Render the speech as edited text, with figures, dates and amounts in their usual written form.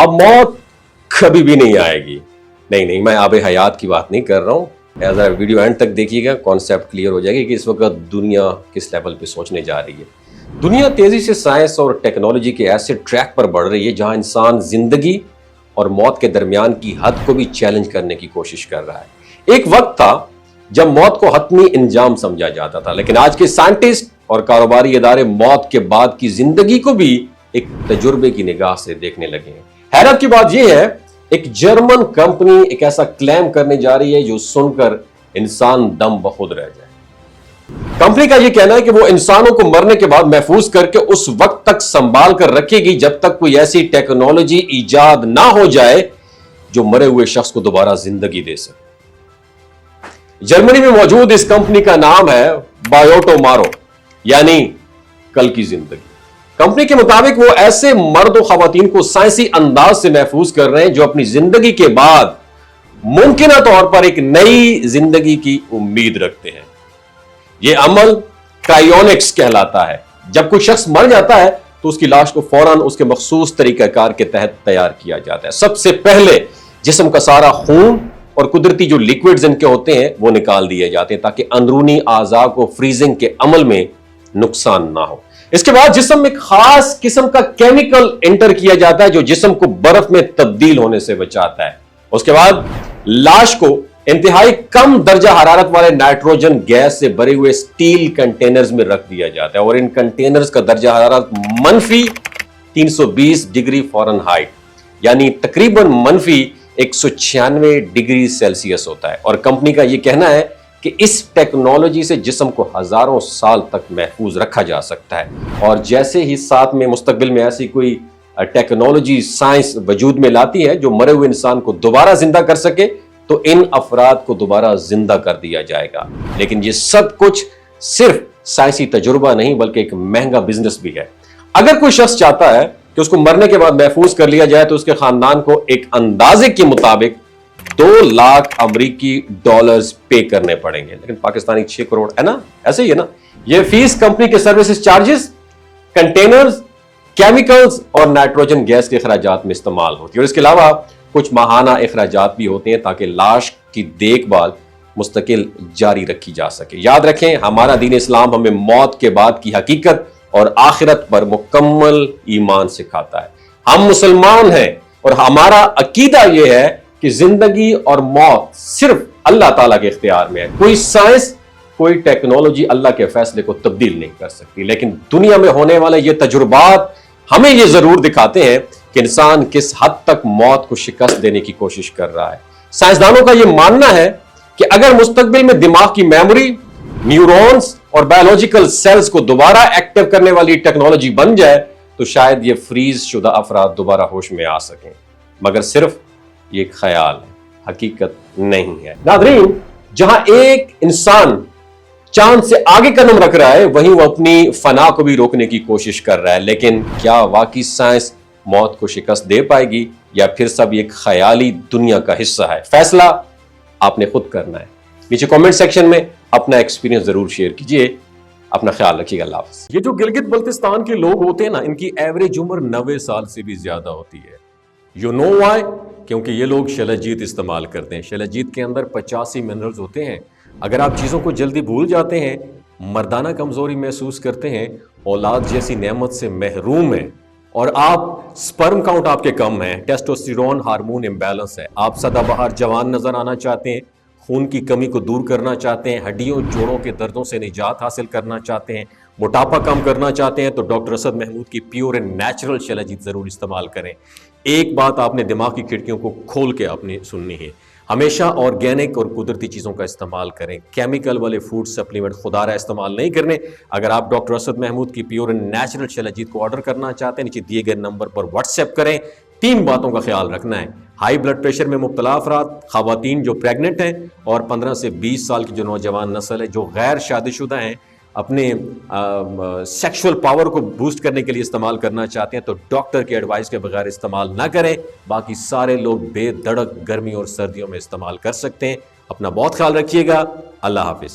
अब मौत कभी भी नहीं आएगी। नहीं नहीं, मैं आबे हयात की बात नहीं कर रहा हूं। एज वीडियो एंड तक देखिएगा, कॉन्सेप्ट क्लियर हो जाएगी कि इस वक्त दुनिया किस लेवल पे सोचने जा रही है। दुनिया तेजी से साइंस और टेक्नोलॉजी के ऐसे ट्रैक पर बढ़ रही है जहां इंसान जिंदगी और मौत के दरमियान की हद को भी चैलेंज करने की कोशिश कर रहा है। एक वक्त था जब मौत को हतमी इंजाम समझा जाता था, लेकिन आज के साइंटिस्ट और कारोबारी इदारे मौत के बाद की जिंदगी को भी एक तजुर्बे की निगाह से देखने लगे हैं। हैरत की बात यह है, एक जर्मन कंपनी एक ऐसा क्लेम करने जा रही है जो सुनकर इंसान दम बखुद रह जाए। कंपनी का यह कहना है कि वो इंसानों को मरने के बाद महफूज करके उस वक्त तक संभाल कर रखेगी जब तक कोई ऐसी टेक्नोलॉजी ईजाद ना हो जाए जो मरे हुए शख्स को दोबारा जिंदगी दे सके। जर्मनी में मौजूद इस कंपनी का नाम है बायोटोमारो, यानी कल की जिंदगी। कंपनी के मुताबिक वो ऐसे मर्द और खवातीन को साइंसी अंदाज से महफूज कर रहे हैं जो अपनी जिंदगी के बाद मुमकिन तौर पर एक नई जिंदगी की उम्मीद रखते हैं। यह अमल क्रायोनिक्स कहलाता है। जब कोई शख्स मर जाता है तो उसकी लाश को फौरन उसके मखसूस तरीकाकार के तहत तैयार किया जाता है। सबसे पहले जिस्म का सारा खून और कुदरती जो लिक्विड्स इनके होते हैं वो निकाल दिए जाते हैं ताकि अंदरूनी आज़ा को फ्रीजिंग के अमल में नुकसान ना हो। इसके बाद जिस्म में खास किस्म का केमिकल एंटर किया जाता है जो जिस्म को बर्फ में तब्दील होने से बचाता है। उसके बाद लाश को इंतहाई कम दर्जा हरारत वाले नाइट्रोजन गैस से भरे हुए स्टील कंटेनर्स में रख दिया जाता है और इन कंटेनर्स का दर्जा हरारत मनफी 320 डिग्री फ़ारेनहाइट यानी तकरीबन मनफी 196 डिग्री सेल्सियस होता है। और कंपनी का यह कहना है कि इस टेक्नोलॉजी से जिस्म को हजारों साल तक महफूज रखा जा सकता है। और जैसे ही साथ में मुस्तकबिल में ऐसी कोई टेक्नोलॉजी साइंस वजूद में लाती है जो मरे हुए इंसान को दोबारा जिंदा कर सके तो इन अफराद को दोबारा जिंदा कर दिया जाएगा। लेकिन ये सब कुछ सिर्फ साइंसी तजुर्बा नहीं बल्कि एक महंगा बिजनेस भी है। अगर कोई शख्स चाहता है कि उसको मरने के बाद महफूज कर लिया जाए तो उसके खानदान को एक अंदाजे के मुताबिक 2 लाख अमेरिकी डॉलर्स पे करने पड़ेंगे, लेकिन पाकिस्तानी 6 करोड़ है ना, ऐसे ही है ना। यह फीस कंपनी के सर्विसेज चार्जेस, कंटेनर्स, केमिकल्स और नाइट्रोजन गैस के अखराजात में इस्तेमाल होती है। और इसके अलावा कुछ माहाना अखराजात भी होते हैं ताकि लाश की देखभाल मुस्तकिल जारी रखी जा सके। याद रखें, हमारा दीन इस्लाम हमें मौत के बाद की हकीकत और आखिरत पर मुकम्मल ईमान सिखाता है। हम मुसलमान हैं और हमारा अकीदा यह है कि जिंदगी और मौत सिर्फ अल्लाह ताला के इख्तियार में है। कोई साइंस, कोई टेक्नोलॉजी अल्लाह के फैसले को तब्दील नहीं कर सकती। लेकिन दुनिया में होने वाले ये तजुर्बात हमें ये जरूर दिखाते हैं कि इंसान किस हद तक मौत को शिकस्त देने की कोशिश कर रहा है। साइंसदानों का यह मानना है कि अगर मुस्तकबिल में दिमाग की मेमोरी, न्यूरॉन्स और बायोलॉजिकल सेल्स को दोबारा एक्टिव करने वाली टेक्नोलॉजी बन जाए तो शायद ये फ्रीज शुदा अफराद दोबारा होश में आ सकें, मगर सिर्फ ये ख्याल है, हकीकत नहीं है। नाज़रीन, जहां एक इंसान चांद से आगे कदम रख रहा है वहीं वो अपनी फना को भी रोकने की कोशिश कर रहा है। लेकिन क्या वाकई साइंस मौत को शिकस्त दे पाएगी या फिर सब एक ख्याली दुनिया का हिस्सा है? फैसला आपने खुद करना है। नीचे कमेंट सेक्शन में अपना एक्सपीरियंस जरूर शेयर कीजिए। अपना ख्याल रखिएगा। अल्लाह हाफ़िज़। ये जो गिलगित बल्तिस्तान के लोग होते हैं ना, इनकी एवरेज उम्र 90 साल से भी ज्यादा होती है। You know why? क्योंकि ये लोग शलजीत इस्तेमाल करते हैं। शलजीत के अंदर 85 मिनरल्स होते हैं। अगर आप चीज़ों को जल्दी भूल जाते हैं, मर्दाना कमज़ोरी महसूस करते हैं, औलाद जैसी नेमत से महरूम हैं और आप स्पर्म काउंट आपके कम है, टेस्टोस्टेरोन हार्मोन इम्बैलेंस है, आप सदाबहार जवान नज़र आना चाहते हैं, खून की कमी को दूर करना चाहते हैं, हड्डियों जोड़ों के दर्दों से निजात हासिल करना चाहते हैं, मोटापा कम करना चाहते हैं, तो डॉक्टर असद महमूद की प्योर एंड नेचुरल शलजीत ज़रूर इस्तेमाल करें। एक बात आपने दिमाग की खिड़कियों को खोल के आपने सुननी है, हमेशा ऑर्गेनिक और कुदरती चीज़ों का इस्तेमाल करें। केमिकल वाले फूड सप्लीमेंट खुदारा इस्तेमाल नहीं करने। अगर आप डॉक्टर असद महमूद की प्योर एंड नेचुरल शलजीत को ऑर्डर करना चाहते हैं, नीचे दिए गए नंबर पर व्हाट्सएप करें। 3 बातों का ख्याल रखना है: हाई ब्लड प्रेशर में मुब्तला अफराद, खवातीन जो प्रेग्नेंट हैं और 15 से 20 साल की जो नौजवान नस्ल है जो गैर शादीशुदा हैं, अपने सेक्सुअल पावर को बूस्ट करने के लिए इस्तेमाल करना चाहते हैं तो डॉक्टर की एडवाइस के बगैर इस्तेमाल ना करें। बाकी सारे लोग बेधड़क गर्मी और सर्दियों में इस्तेमाल कर सकते हैं। अपना बहुत ख्याल रखिएगा। अल्लाह हाफिज़।